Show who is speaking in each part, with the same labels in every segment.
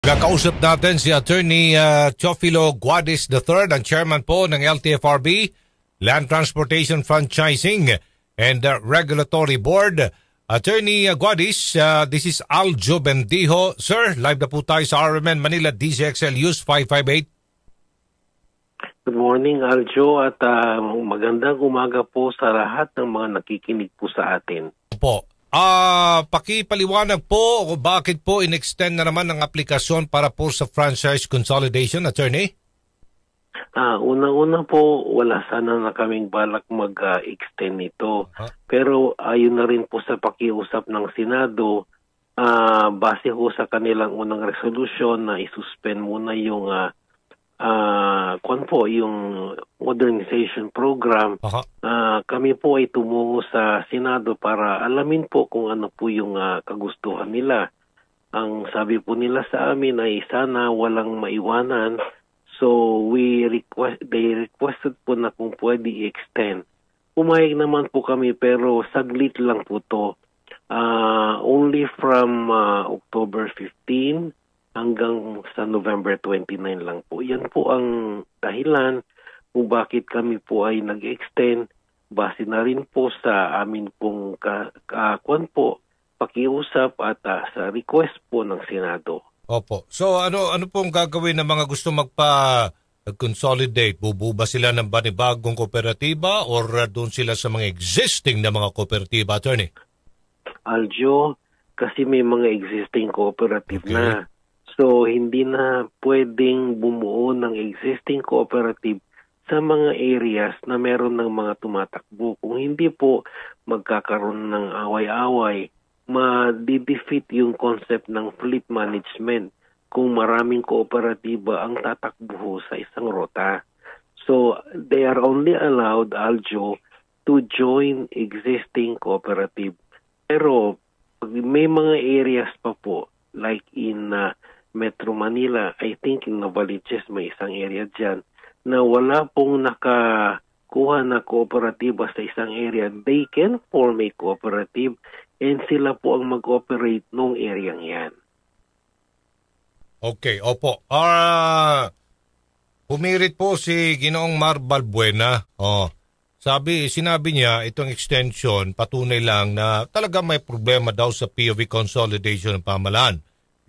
Speaker 1: Kakausap natin si Attorney Teofilo Guadis III, ang chairman po ng LTFRB, Land Transportation Franchising and Regulatory Board. Attorney Guadis, this is Aljo Bendijo. Sir, live na po tayo sa RMN Manila DZXL News 558.
Speaker 2: Good morning, Aljo, at magandang umaga po sa lahat ng mga nakikinig po sa atin.
Speaker 1: Po. Pakipaliwanag po kung bakit po in-extend na naman ang aplikasyon para po sa franchise consolidation, attorney?
Speaker 2: Unang-una po, wala sana na kaming balak mag-extend nito. Pero ayon na rin po sa pakiusap ng Senado, base ho sa kanilang unang resolution na isuspend muna yung yung modernization program. Kami po ay tumungo sa Senado para alamin po kung ano po yung kagustuhan nila. Ang sabi po nila sa amin ay sana walang maiwanan. So they requested po na kung pwede i-extend. Pumayag naman po kami pero saglit lang po to. Only from October 15 hanggang sa November 29 lang po. Yan po ang dahilan kung bakit kami po ay nag-extend. Base na rin po sa amin pong pakiusap at sa request po ng Senado.
Speaker 1: Opo. So ano pong gagawin ng mga gusto magpa-consolidate? Bububa sila ng banibagong kooperatiba or doon sila sa mga existing na mga kooperatiba, attorney?
Speaker 2: Aljo, kasi may mga existing cooperative na. So, hindi na pwedeng bumuo ng existing cooperative sa mga areas na meron ng mga tumatakbo. Kung hindi po magkakaroon ng away-away, ma-defeat yung concept ng fleet management kung maraming kooperatiba ang tatakbo sa isang rota. So, they are only allowed, Aljo, to join existing cooperative. Pero, may mga areas pa po, like in Metro Manila, I think in Novaliches may isang area dyan na wala pong nakakuha na kooperatiba sa isang area. They can form a cooperative and sila po ang mag-operate nung area yan.
Speaker 1: Okay, opo. Pumirit po si Ginoong Mar Balbuena. Sinabi niya itong extension patunay lang na talaga may problema daw sa POV consolidation ng pamahalaan.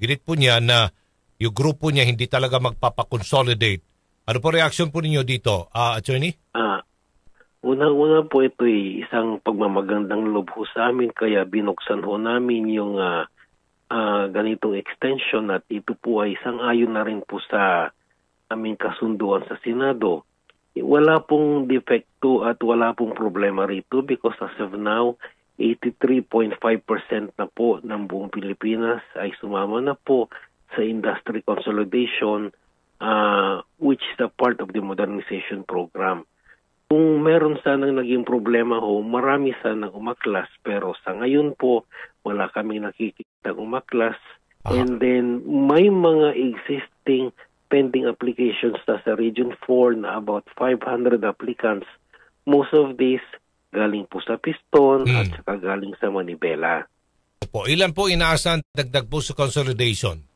Speaker 1: Ginit po niya na yung grupo niya hindi talaga magpapakonsolidate. Ano po reaction po ninyo dito, attorney?
Speaker 2: Unang-una po ito isang pagmamagandang loob ho sa amin kaya binuksan ho namin yung ganitong extension at ito po ay isang ayon na rin po sa aming kasunduan sa Senado. Wala pong defekto at wala pong problema rito because as of now, 83.5% na po ng buong Pilipinas ay sumama na po sa industry consolidation which is a part of the modernization program. Kung meron sanang naging problema ho, marami sanang umaklas pero sa ngayon po wala kaming nakikita umaklas. And then may mga existing pending applications sa Region 4 na about 500 applicants. Most of these galing po sa Piston at saka galing sa Manibela.
Speaker 1: Ilan po inaasahan dagdag po sa consolidation?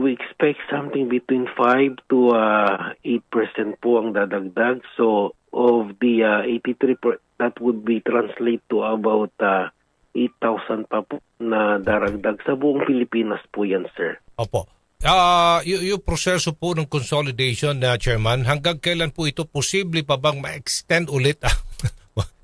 Speaker 2: We expect something between 5 to 8% po ang dadagdag. So of the 83%, that would be translate to about 8,000 pa po na daragdag. Sa buong Pilipinas po yan, sir.
Speaker 1: Opo. Yung proseso po ng consolidation na chairman, hanggang kailan po ito posible pa bang ma-extend ulit?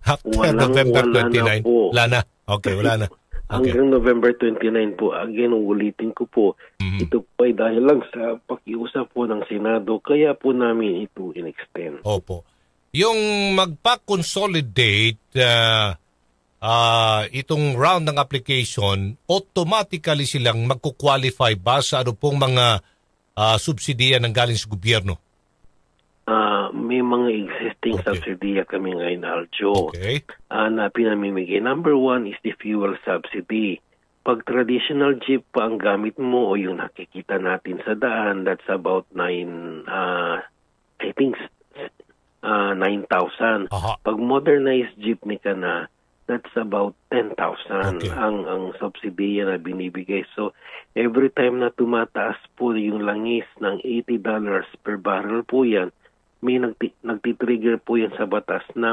Speaker 1: After November 29? Wala na. Okay, wala na. Okay.
Speaker 2: Hanggang November 29 po. Again, ulitin ko po, ito po ay dahil lang sa pakiusap po ng Senado, kaya po namin ito in-extend.
Speaker 1: Opo. Yung magpa-consolidate itong round ng application, automatically silang magkukwalify ba sa ano pong mga subsidiya ng galing sa gobyerno?
Speaker 2: May mga existing subsidiya kami ngayon, Aljo.
Speaker 1: Okay.
Speaker 2: Na pinamimigay. Number one is the fuel subsidy. Pag traditional jeep pa ang gamit mo o yung nakikita natin sa daan, that's about 9,000. Pag modernized jeepney ka na, that's about 10,000
Speaker 1: Okay.
Speaker 2: ang subsidy na binibigay. So every time na tumataas po yung langis ng $80 per barrel po yan, may nagtitrigger po yan sa batas na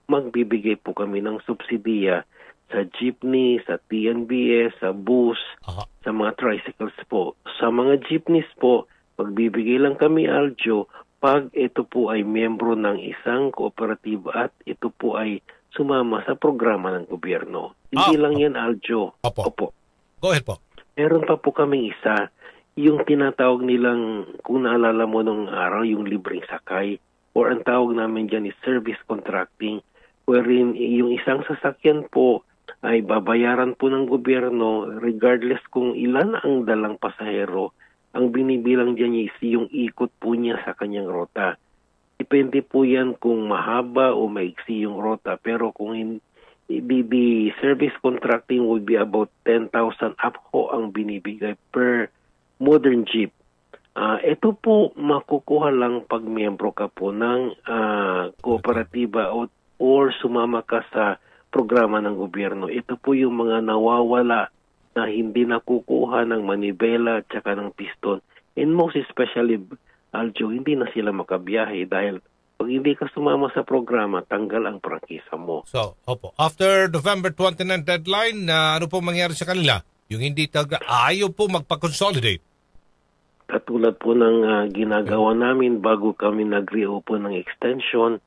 Speaker 2: magbibigay po kami ng subsidiya sa jeepney, sa TNBS, sa bus,
Speaker 1: Aha.
Speaker 2: sa mga tricycles po. Sa mga jeepneys po, magbibigay lang kami, Aljo, pag ito po ay miyembro ng isang kooperatiba at ito po ay sumama sa programa ng gobyerno. Hindi lang yan, Aljo.
Speaker 1: Opo. Go ahead po.
Speaker 2: Meron pa po kaming isa, yung tinatawag nilang, kung naalala mo nung araw, yung libreng sakay, or ang tawag namin dyan is service contracting, wherein yung isang sasakyan po ay babayaran po ng gobyerno regardless kung ilan ang dalang pasahero. Ang binibilang dyan is yung ikot po niya sa kanyang rota. Depende po yan kung mahaba o maiksi yung rota. Pero kung the service contracting would be about 10,000 up ho ang binibigay per modern jeep. Ito po makukuha lang pag miyembro ka po ng kooperatiba or sumama ka sa programa ng gobyerno. Ito po yung mga nawawala na hindi nakukuha ng manibela at saka ng piston. And most especially, Aljo, hindi na sila makabiyahe dahil pag hindi ka sumama sa programa, tanggal ang prangkisa mo.
Speaker 1: So, opo. After November 29 deadline, ano po mangyari sa kanila? Yung hindi ayaw po magpa-consolidate.
Speaker 2: Katulad po ng ginagawa namin bago kami nag-reopen ng extension,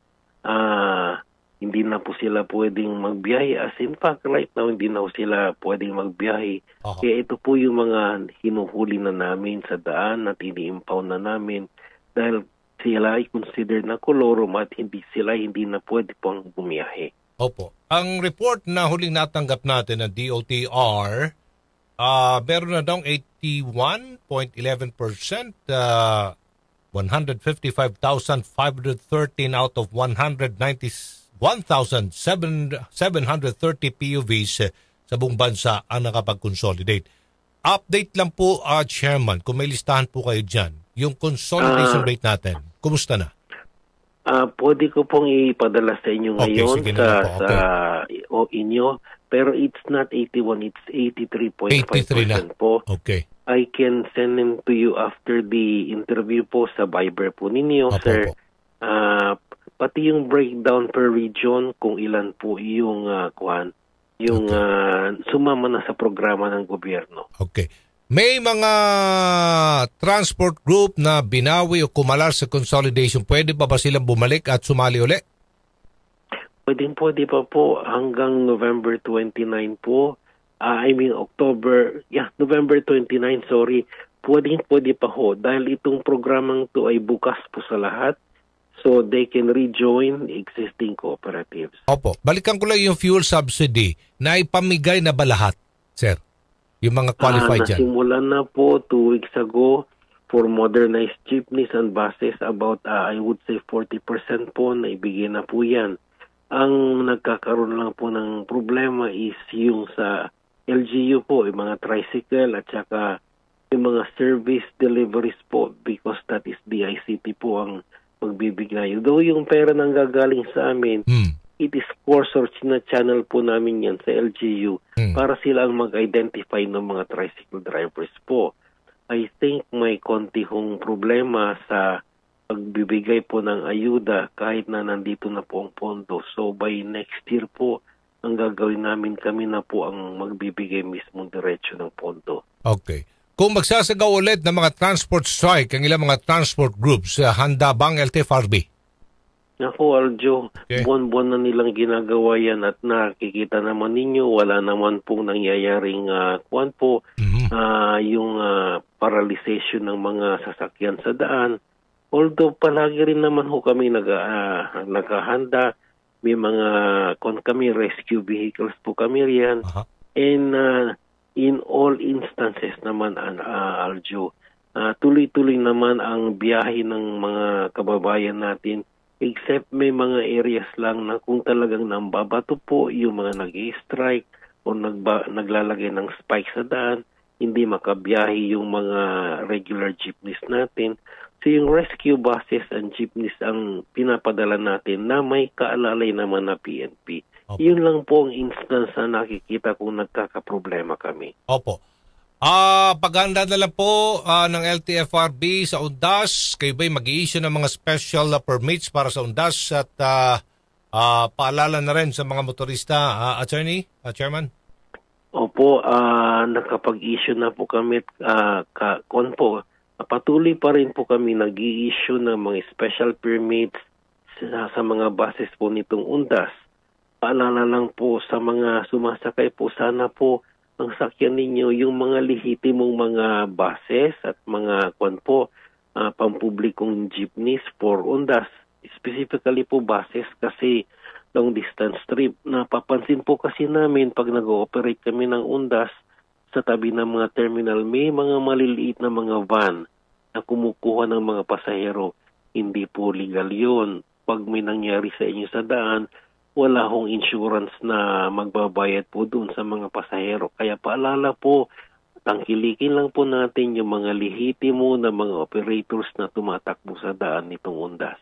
Speaker 2: hindi na po sila pwedeng magbiyahe. As in fact, right now, hindi na po sila pwedeng magbiyahe. Kaya ito po yung mga hinuhuli na namin sa daan at ini-impound na namin dahil sila ay considered na kolorum at hindi na pwede pong bumiyahe.
Speaker 1: Opo. Ang report na huling natanggap natin ng DOTR, meron na daw 81.11%, 155,513 out of 1,730 PUVs sa buong bansa ang nakapag-consolidate. Update lang po, Chairman, kung may listahan po kayo dyan, yung consolidation rate natin, kumusta na?
Speaker 2: Pwede ko pong ipadala sa inyo ngayon sa inyo, pero it's not 81, it's 83.5% po.
Speaker 1: Okay.
Speaker 2: I can send them to you after the interview po sa Viber po ninyo, sir. Pati yung breakdown per region, kung ilan po yung sumama na sa programa ng gobyerno.
Speaker 1: Okay. May mga transport group na binawi o kumalar sa consolidation. Pwede pa ba silang bumalik at sumali uli?
Speaker 2: Pwede pa po hanggang November 29 po. November 29, sorry. Pwede pa ho. Dahil itong programang to ay bukas po sa lahat. So they can rejoin existing cooperatives.
Speaker 1: Opo. Balikan ko lang yung fuel subsidy na ipamigay na ba lahat, sir? Yung mga qualified dyan?
Speaker 2: Nasimulan na po 2 weeks ago for modernized jeepneys and buses. About, I would say, 40% po na ibigay na po yan. Ang nagkakaroon lang po ng problema is yung sa LGU po, yung mga tricycle at saka yung mga service deliveries po because that is DICT po ang magbibigay. Though yung pera nang gagaling sa amin, it is core source na channel po namin yan sa LGU para sila ang mag-identify ng mga tricycle drivers po. I think may konti hong problema sa pagbibigay po ng ayuda kahit na nandito na po ang pondo. So by next year po, ang gagawin namin, kami na po ang magbibigay mismong diretsyo ng pondo.
Speaker 1: Okay. Kung magsasagaw ulit ng mga transport strike ang ilang mga transport groups, handa bang LTFRB?
Speaker 2: Naku, Aljo, buwan-buwan na nilang ginagawa yan at nakikita naman ninyo, wala naman pong nangyayaring yung paralyzation ng mga sasakyan sa daan. Although palagi rin naman ho kami naghahanda, may mga kami rescue vehicles po kami riyan. And in all instances naman, Aljo, tuloy-tuloy naman ang biyahe ng mga kababayan natin. Except may mga areas lang na kung talagang nambabato po yung mga nag-i-strike o naglalagay ng spike sa daan, hindi makabiyahe yung mga regular jeepneys natin. So yung rescue buses and jeepneys ang pinapadala natin na may kaalalay naman na PNP.
Speaker 1: Opo.
Speaker 2: Yun lang po ang instance na nakikita kung nagkakaproblema kami.
Speaker 1: Opo. Paghanda na lang po ng LTFRB sa UNDAS, kayo ba'y mag-i-issue ng mga special permits para sa UNDAS at paalala na rin sa mga motorista, Attorney, Chairman?
Speaker 2: Opo, nakapag-issue na po kami, patuloy pa rin po kami nag-i-issue ng mga special permits sa mga buses po nitong UNDAS. Paalala lang po sa mga sumasakay po, sana po ang sakyan ninyo yung mga lehitimong mga buses at mga pampublikong jeepneys for UNDAS. Specifically po buses kasi long distance trip. Napapansin po kasi namin pag nag-ooperate kami ng UNDAS sa tabi ng mga terminal, may mga maliliit na mga van na kumukuha ng mga pasahero. Hindi po legal yun. Pag may nangyari sa inyo sa daan, wala hong insurance na magbabayad po dun sa mga pasahero. Kaya paalala po, tangkilikin lang po natin yung mga lehitimo na mga operators na tumatakbo sa daan nitong UNDAS.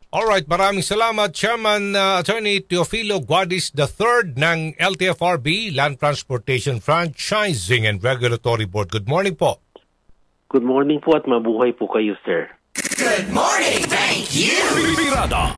Speaker 1: Alright, maraming salamat, Chairman Attorney Teofilo Guadis III ng LTFRB, Land Transportation Franchising and Regulatory Board. Good morning po.
Speaker 2: Good morning po at mabuhay po kayo, sir.
Speaker 3: Good morning, thank you!